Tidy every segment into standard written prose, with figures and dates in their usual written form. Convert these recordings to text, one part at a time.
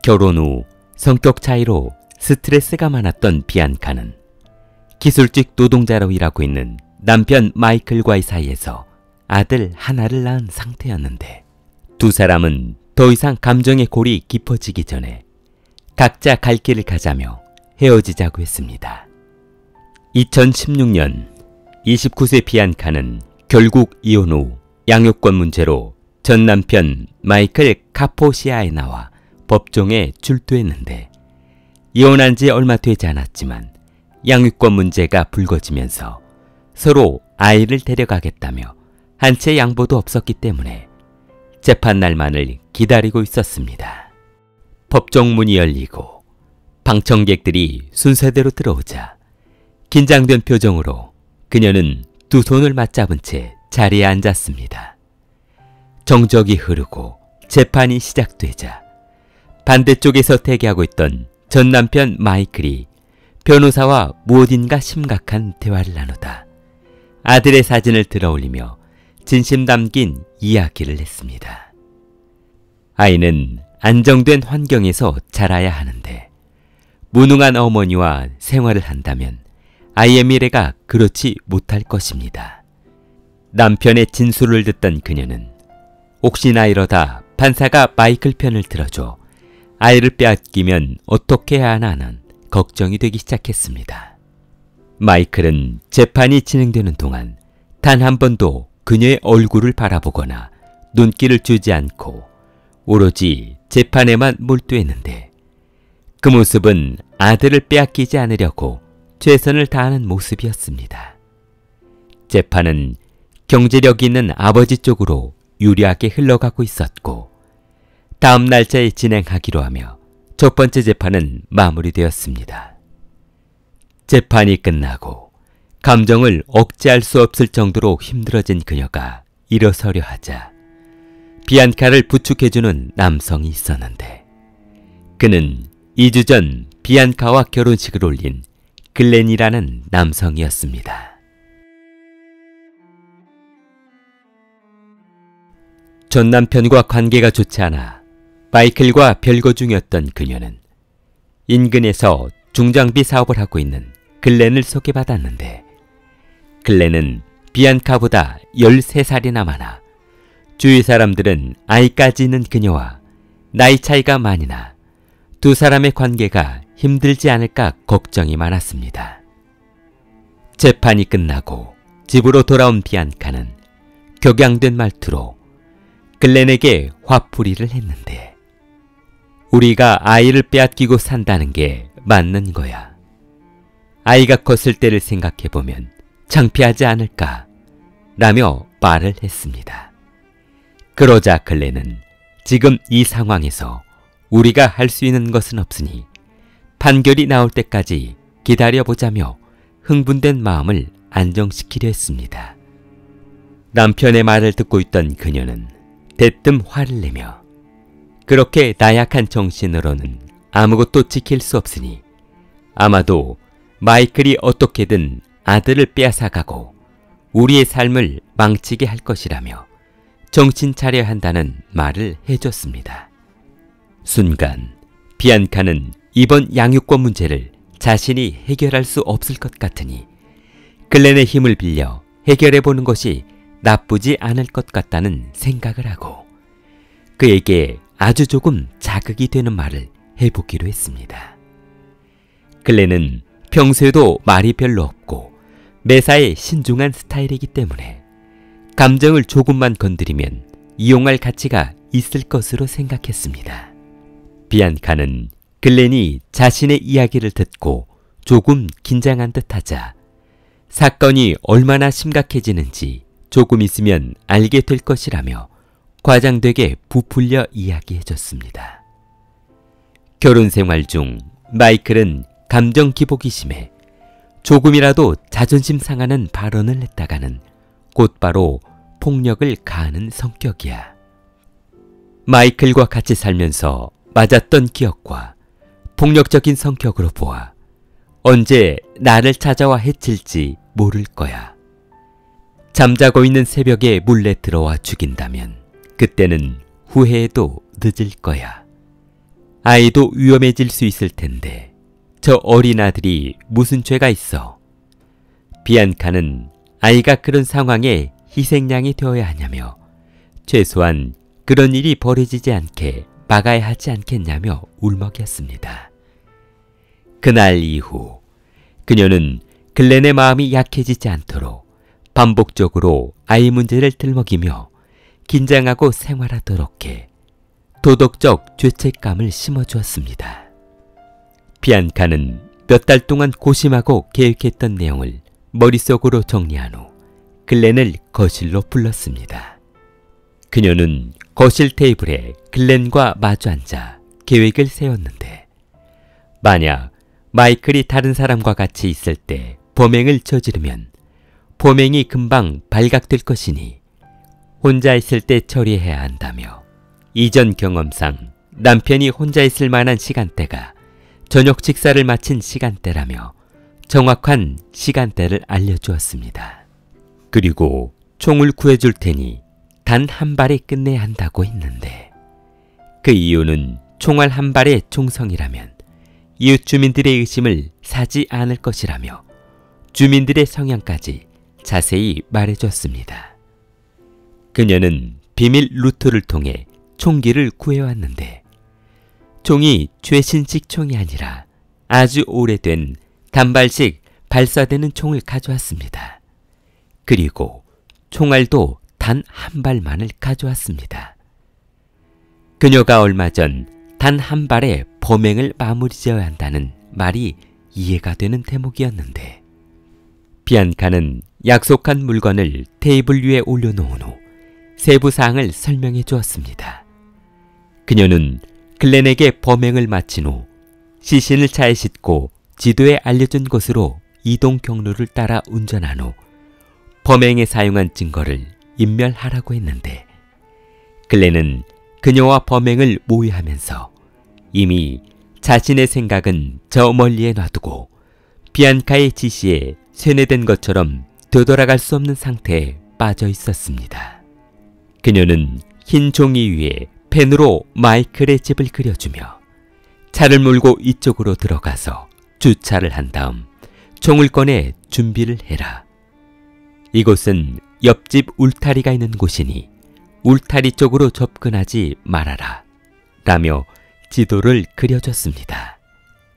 결혼 후 성격 차이로 스트레스가 많았던 비안카는 기술직 노동자로 일하고 있는 남편 마이클과의 사이에서 아들 하나를 낳은 상태였는데, 두 사람은 더 이상 감정의 골이 깊어지기 전에 각자 갈 길을 가자며 헤어지자고 했습니다. 2016년 29세 비안카는 결국 이혼 후 양육권 문제로 전 남편 마이클 카포시아에나와 법정에 출두했는데, 이혼한 지 얼마 되지 않았지만 양육권 문제가 불거지면서 서로 아이를 데려가겠다며 한 채 양보도 없었기 때문에 재판 날만을 기다리고 있었습니다. 법정 문이 열리고 방청객들이 순서대로 들어오자 긴장된 표정으로 그녀는 두 손을 맞잡은 채 자리에 앉았습니다. 정적이 흐르고 재판이 시작되자 반대쪽에서 대기하고 있던 전 남편 마이클이 변호사와 무엇인가 심각한 대화를 나누다 아들의 사진을 들어올리며 진심 담긴 이야기를 했습니다. 아이는 안정된 환경에서 자라야 하는데 무능한 어머니와 생활을 한다면 아이의 미래가 그렇지 못할 것입니다. 남편의 진술을 듣던 그녀는 혹시나 이러다 판사가 마이클 편을 들어줘 아이를 빼앗기면 어떻게 해야 하나는 걱정이 되기 시작했습니다. 마이클은 재판이 진행되는 동안 단 한 번도 그녀의 얼굴을 바라보거나 눈길을 주지 않고 오로지 재판에만 몰두했는데, 그 모습은 아들을 빼앗기지 않으려고 최선을 다하는 모습이었습니다. 재판은 경제력 있는 아버지 쪽으로 유리하게 흘러가고 있었고, 다음 날짜에 진행하기로 하며 첫 번째 재판은 마무리되었습니다. 재판이 끝나고 감정을 억제할 수 없을 정도로 힘들어진 그녀가 일어서려 하자 비안카를 부축해주는 남성이 있었는데, 그는 2주 전 비안카와 결혼식을 올린 글렌이라는 남성이었습니다. 전 남편과 관계가 좋지 않아 마이클과 별거 중이었던 그녀는 인근에서 중장비 사업을 하고 있는 글렌을 소개받았는데, 글렌은 비안카보다 13살이나 많아 주위 사람들은 아이까지 있는 그녀와 나이 차이가 많이 나 두 사람의 관계가 힘들지 않을까 걱정이 많았습니다. 재판이 끝나고 집으로 돌아온 비안카는 격양된 말투로 글렌에게 화풀이를 했는데, 우리가 아이를 빼앗기고 산다는 게 맞는 거야. 아이가 컸을 때를 생각해보면 창피하지 않을까? 라며 말을 했습니다. 그러자 글렌은 지금 이 상황에서 우리가 할 수 있는 것은 없으니 판결이 나올 때까지 기다려보자며 흥분된 마음을 안정시키려 했습니다. 남편의 말을 듣고 있던 그녀는 대뜸 화를 내며 그렇게 나약한 정신으로는 아무것도 지킬 수 없으니 아마도 마이클이 어떻게든 아들을 빼앗아가고 우리의 삶을 망치게 할 것이라며 정신 차려야 한다는 말을 해줬습니다. 순간 비안카는 이번 양육권 문제를 자신이 해결할 수 없을 것 같으니 글렌의 힘을 빌려 해결해보는 것이 나쁘지 않을 것 같다는 생각을 하고 그에게 아주 조금 자극이 되는 말을 해보기로 했습니다. 글렌은 평소에도 말이 별로 없고 매사에 신중한 스타일이기 때문에 감정을 조금만 건드리면 이용할 가치가 있을 것으로 생각했습니다. 비안카는 글렌이 자신의 이야기를 듣고 조금 긴장한 듯하자 사건이 얼마나 심각해지는지 조금 있으면 알게 될 것이라며 과장되게 부풀려 이야기해줬습니다. 결혼 생활 중 마이클은 감정 기복이 심해 조금이라도 자존심 상하는 발언을 했다가는 곧바로 폭력을 가하는 성격이야. 마이클과 같이 살면서 맞았던 기억과 폭력적인 성격으로 보아 언제 나를 찾아와 해칠지 모를 거야. 잠자고 있는 새벽에 몰래 들어와 죽인다면 그때는 후회해도 늦을 거야. 아이도 위험해질 수 있을 텐데 저 어린 아들이 무슨 죄가 있어? 비안카는 아이가 그런 상황에 희생양이 되어야 하냐며 최소한 그런 일이 벌어지지 않게 막아야 하지 않겠냐며 울먹였습니다. 그날 이후 그녀는 글렌의 마음이 약해지지 않도록 반복적으로 아이 문제를 들먹이며 긴장하고 생활하도록 해 도덕적 죄책감을 심어주었습니다. 비안카는 몇 달 동안 고심하고 계획했던 내용을 머릿속으로 정리한 후 글렌을 거실로 불렀습니다. 그녀는 거실 테이블에 글렌과 마주 앉아 계획을 세웠는데 만약 마이클이 다른 사람과 같이 있을 때 범행을 저지르면 범행이 금방 발각될 것이니 혼자 있을 때 처리해야 한다며 이전 경험상 남편이 혼자 있을 만한 시간대가 저녁 식사를 마친 시간대라며 정확한 시간대를 알려주었습니다. 그리고 총을 구해줄 테니 단 한 발에 끝내야 한다고 했는데 그 이유는 총알 한 발의 총성이라면 이웃 주민들의 의심을 사지 않을 것이라며 주민들의 성향까지 자세히 말해줬습니다. 그녀는 비밀 루트를 통해 총기를 구해왔는데 총이 최신식 총이 아니라 아주 오래된 단발식 발사되는 총을 가져왔습니다. 그리고 총알도 단 한 발만을 가져왔습니다. 그녀가 얼마 전 단 한 발의 범행을 마무리 지어야 한다는 말이 이해가 되는 대목이었는데 비안카는 약속한 물건을 테이블 위에 올려놓은 후 세부 사항을 설명해 주었습니다. 그녀는 글렌에게 범행을 마친 후 시신을 차에 싣고 지도에 알려준 곳으로 이동 경로를 따라 운전한 후 범행에 사용한 증거를 인멸하라고 했는데 글렌은 그녀와 범행을 모의하면서 이미 자신의 생각은 저 멀리에 놔두고 비안카의 지시에 세뇌된 것처럼 되돌아갈 수 없는 상태에 빠져 있었습니다. 그녀는 흰 종이 위에 펜으로 마이클의 집을 그려주며 차를 몰고 이쪽으로 들어가서 주차를 한 다음 총을 꺼내 준비를 해라. 이곳은 옆집 울타리가 있는 곳이니 울타리 쪽으로 접근하지 말아라. 라며 지도를 그려줬습니다.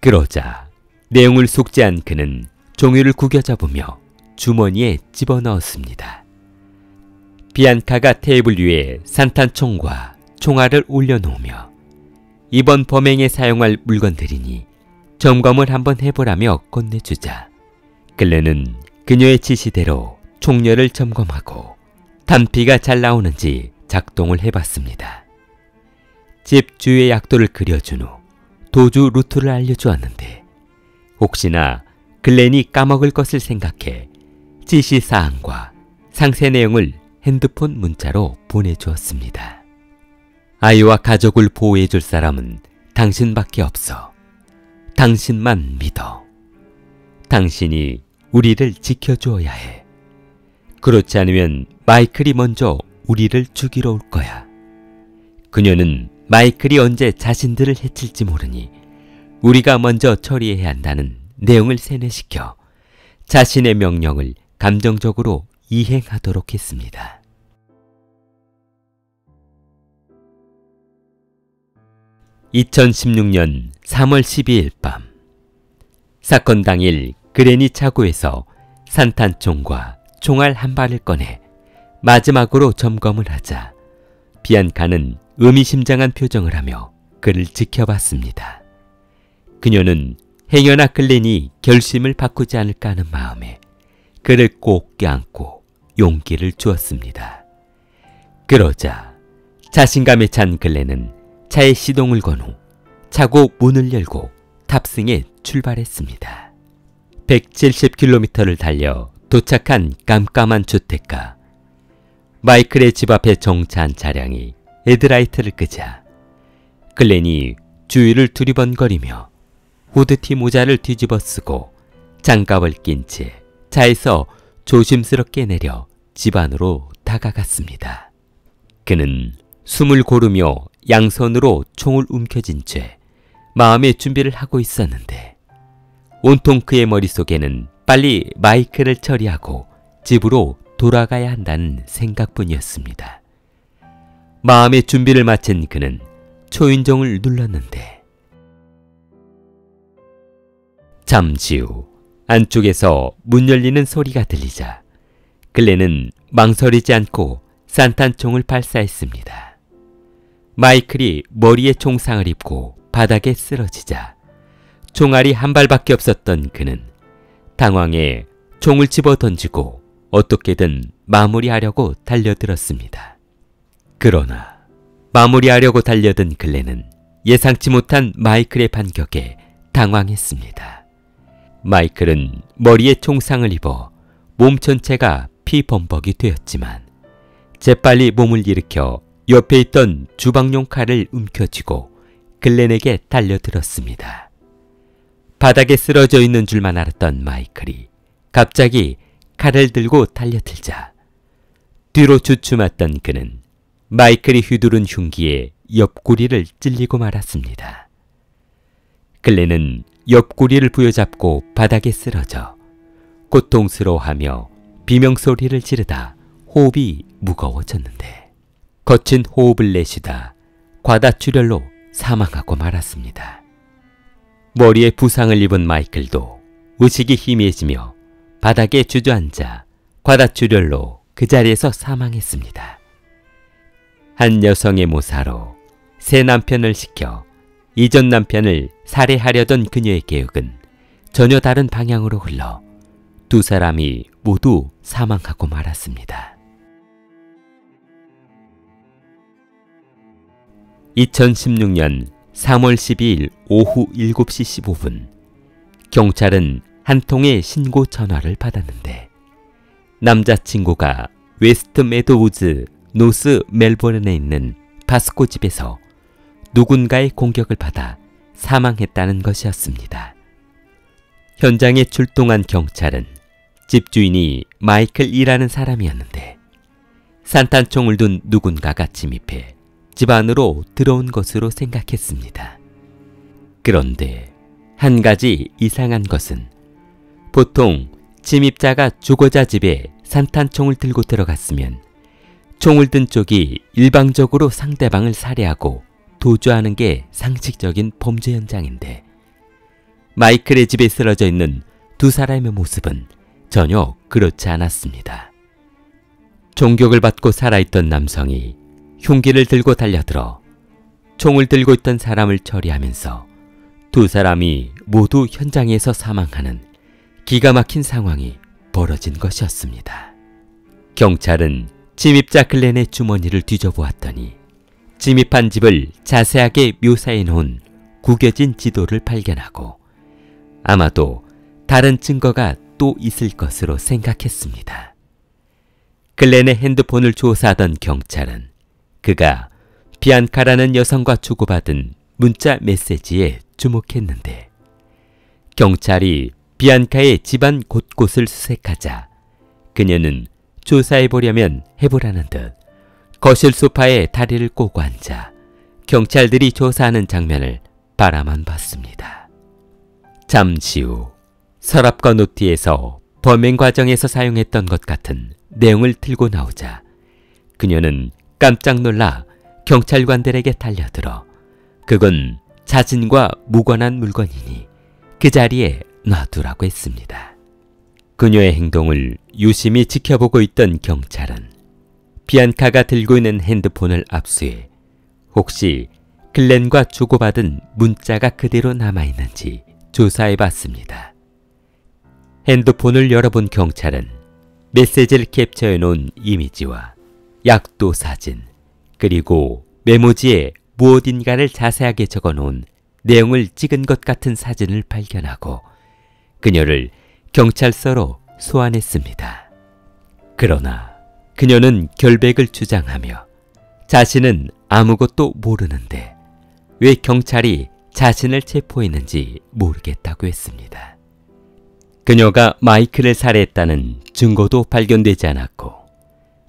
그러자 내용을 속지한 그는 종이를 구겨잡으며 주머니에 집어넣었습니다. 비안카가 테이블 위에 산탄총과 총알을 올려놓으며 이번 범행에 사용할 물건들이니 점검을 한번 해보라며 건네주자 글렌은 그녀의 지시대로 총열을 점검하고 단피가 잘 나오는지 작동을 해봤습니다. 집 주위의 약도를 그려준 후 도주 루트를 알려주었는데 혹시나 글렌이 까먹을 것을 생각해 지시사항과 상세 내용을 핸드폰 문자로 보내주었습니다. 아이와 가족을 보호해줄 사람은 당신밖에 없어. 당신만 믿어. 당신이 우리를 지켜주어야 해. 그렇지 않으면 마이클이 먼저 우리를 죽이러 올 거야. 그녀는 마이클이 언제 자신들을 해칠지 모르니 우리가 먼저 처리해야 한다는 내용을 세뇌시켜 자신의 명령을 감정적으로 이행하도록 했습니다. 2016년 3월 12일 밤 사건 당일 그레니 차고에서 산탄총과 총알 한 발을 꺼내 마지막으로 점검을 하자 비안카는 의미심장한 표정을 하며 그를 지켜봤습니다. 그녀는 행여나 글렌이 결심을 바꾸지 않을까 하는 마음에 그를 꼭 껴안고 용기를 주었습니다. 그러자 자신감에 찬 글렌은 차에 시동을 건 후 차고 문을 열고 탑승해 출발했습니다. 170km를 달려 도착한 깜깜한 주택가. 마이클의 집 앞에 정차한 차량이 헤드라이트를 끄자 글렌이 주위를 두리번거리며 후드티 모자를 뒤집어 쓰고 장갑을 낀 채 차에서 조심스럽게 내려 집 안으로 다가갔습니다. 그는 숨을 고르며 양손으로 총을 움켜쥔 채 마음의 준비를 하고 있었는데 온통 그의 머릿속에는 빨리 마이클을 처리하고 집으로 돌아가야 한다는 생각뿐이었습니다. 마음의 준비를 마친 그는 초인종을 눌렀는데 잠시 후 안쪽에서 문 열리는 소리가 들리자 글렌은 망설이지 않고 산탄총을 발사했습니다. 마이클이 머리에 총상을 입고 바닥에 쓰러지자 총알이 한 발밖에 없었던 그는 당황해 총을 집어 던지고 어떻게든 마무리하려고 달려들었습니다. 그러나 마무리하려고 달려든 글렌은 예상치 못한 마이클의 반격에 당황했습니다. 마이클은 머리에 총상을 입어 몸 전체가 피범벅이 되었지만 재빨리 몸을 일으켜 옆에 있던 주방용 칼을 움켜쥐고 글렌에게 달려들었습니다. 바닥에 쓰러져 있는 줄만 알았던 마이클이 갑자기 칼을 들고 달려들자 뒤로 주춤했던 그는 마이클이 휘두른 흉기에 옆구리를 찔리고 말았습니다. 글렌은 옆구리를 부여잡고 바닥에 쓰러져 고통스러워하며 비명소리를 지르다 호흡이 무거워졌는데 거친 호흡을 내쉬다 과다출혈로 사망하고 말았습니다. 머리에 부상을 입은 마이클도 의식이 희미해지며 바닥에 주저앉아 과다출혈로 그 자리에서 사망했습니다. 한 여성의 모사로 새 남편을 시켜 이전 남편을 살해하려던 그녀의 계획은 전혀 다른 방향으로 흘러 두 사람이 모두 사망하고 말았습니다. 2016년 3월 12일 오후 7시 15분 경찰은 한 통의 신고 전화를 받았는데 남자친구가 웨스트 매도우즈 노스 멜보른에 있는 바스코 집에서 누군가의 공격을 받아 사망했다는 것이었습니다. 현장에 출동한 경찰은 집주인이 마이클이라는 사람이었는데 산탄총을 둔 누군가가 침입해 집 안으로 들어온 것으로 생각했습니다. 그런데 한 가지 이상한 것은 보통 침입자가 주거자 집에 산탄총을 들고 들어갔으면 총을 든 쪽이 일방적으로 상대방을 살해하고 도주하는 게 상식적인 범죄 현장인데 마이클의 집에 쓰러져 있는 두 사람의 모습은 전혀 그렇지 않았습니다. 총격을 받고 살아있던 남성이 흉기를 들고 달려들어 총을 들고 있던 사람을 처리하면서 두 사람이 모두 현장에서 사망하는 기가 막힌 상황이 벌어진 것이었습니다. 경찰은 침입자 글렌의 주머니를 뒤져보았더니 침입한 집을 자세하게 묘사해 놓은 구겨진 지도를 발견하고 아마도 다른 증거가 또 있을 것으로 생각했습니다. 글렌의 핸드폰을 조사하던 경찰은 그가 비안카라는 여성과 주고받은 문자 메시지에 주목했는데 경찰이 비안카의 집안 곳곳을 수색하자 그녀는 조사해보려면 해보라는 듯 거실 소파에 다리를 꼬고 앉아 경찰들이 조사하는 장면을 바라만 봤습니다. 잠시 후 서랍과 노트에서 범행 과정에서 사용했던 것 같은 내용을 들고 나오자 그녀는 깜짝 놀라 경찰관들에게 달려들어 그건 자신과 무관한 물건이니 그 자리에 놔두라고 했습니다. 그녀의 행동을 유심히 지켜보고 있던 경찰은 비안카가 들고 있는 핸드폰을 압수해 혹시 글렌과 주고받은 문자가 그대로 남아있는지 조사해봤습니다. 핸드폰을 열어본 경찰은 메시지를 캡처해 놓은 이미지와 약도 사진 그리고 메모지에 무엇인가를 자세하게 적어놓은 내용을 찍은 것 같은 사진을 발견하고 그녀를 경찰서로 소환했습니다. 그러나 그녀는 결백을 주장하며 자신은 아무것도 모르는데 왜 경찰이 자신을 체포했는지 모르겠다고 했습니다. 그녀가 마이클을 살해했다는 증거도 발견되지 않았고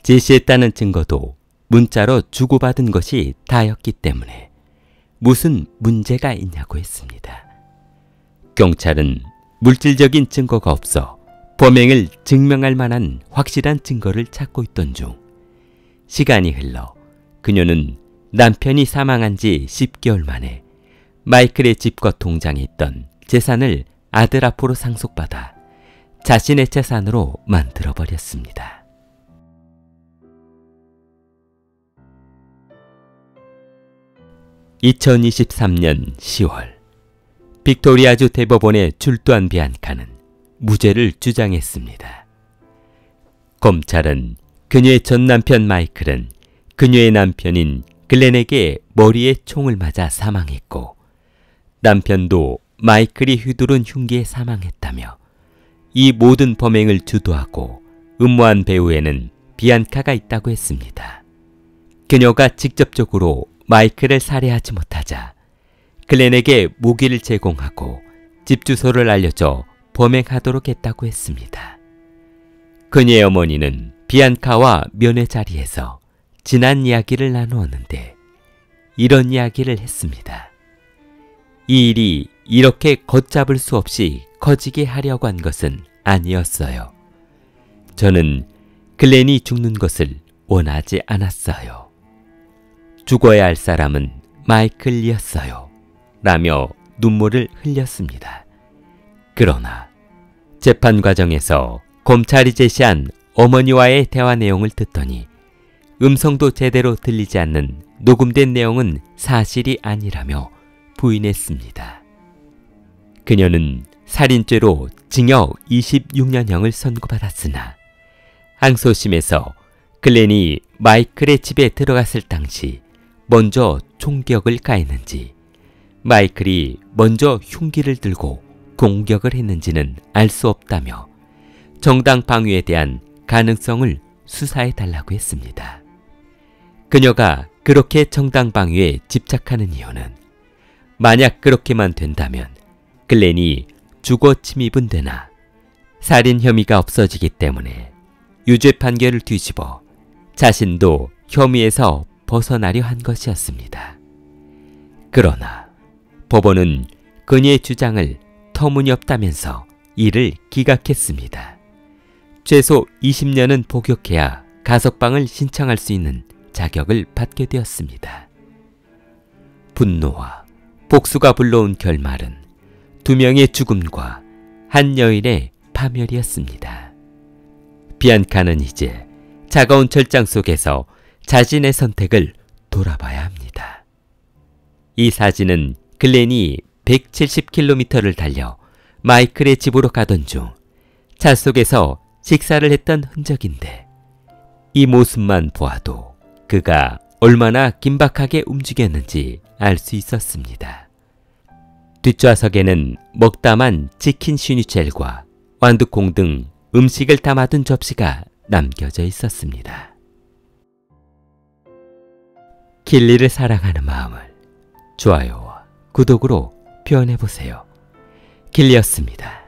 지시했다는 증거도 문자로 주고받은 것이 다였기 때문에 무슨 문제가 있냐고 했습니다. 경찰은 물질적인 증거가 없어 범행을 증명할 만한 확실한 증거를 찾고 있던 중 시간이 흘러 그녀는 남편이 사망한 지 10개월 만에 마이클의 집과 통장에 있던 재산을 아들 앞으로 상속받아 자신의 재산으로 만들어버렸습니다. (2023년 10월) 빅토리아주 대법원에 출두한 비안카는 무죄를 주장했습니다. 검찰은 그녀의 전 남편 마이클은 그녀의 남편인 글렌에게 머리에 총을 맞아 사망했고 남편도 마이클이 휘두른 흉기에 사망했다며 이 모든 범행을 주도하고 음모한 배후에는 비안카가 있다고 했습니다. 그녀가 직접적으로 마이클을 살해하지 못하자 글렌에게 무기를 제공하고 집 주소를 알려줘 범행하도록 했다고 했습니다. 그녀의 어머니는 비안카와 면회 자리에서 지난 이야기를 나누었는데 이런 이야기를 했습니다. 이 일이 이렇게 걷잡을 수 없이 커지게 하려고 한 것은 아니었어요. 저는 글렌이 죽는 것을 원하지 않았어요. 죽어야 할 사람은 마이클이었어요. 라며 눈물을 흘렸습니다. 그러나 재판 과정에서 검찰이 제시한 어머니와의 대화 내용을 듣더니 음성도 제대로 들리지 않는 녹음된 내용은 사실이 아니라며 부인했습니다. 그녀는 살인죄로 징역 26년형을 선고받았으나 항소심에서 글렌이 마이클의 집에 들어갔을 당시 먼저 총격을 가했는지 마이클이 먼저 흉기를 들고 공격을 했는지는 알 수 없다며 정당 방위에 대한 가능성을 수사해달라고 했습니다. 그녀가 그렇게 정당 방위에 집착하는 이유는 만약 그렇게만 된다면 글렌이 주거 침입은 되나 살인 혐의가 없어지기 때문에 유죄 판결을 뒤집어 자신도 혐의에서 벗어나려 한 것이었습니다. 그러나 법원은 그녀의 주장을 터무니없다면서 이를 기각했습니다. 최소 20년은 복역해야 가석방을 신청할 수 있는 자격을 받게 되었습니다. 분노와 복수가 불러온 결말은 2명의 죽음과 한 여인의 파멸이었습니다. 비안카는 이제 차가운 철장 속에서 자신의 선택을 돌아봐야 합니다. 이 사진은 글렌이 170km를 달려 마이클의 집으로 가던 중 차 속에서 식사를 했던 흔적인데 이 모습만 보아도 그가 얼마나 긴박하게 움직였는지 알 수 있었습니다. 뒷좌석에는 먹다만 치킨 슈니첼과 완두콩 등 음식을 담아둔 접시가 남겨져 있었습니다. 킬리를 사랑하는 마음을 좋아요와 구독으로 표현해보세요. 킬리였습니다.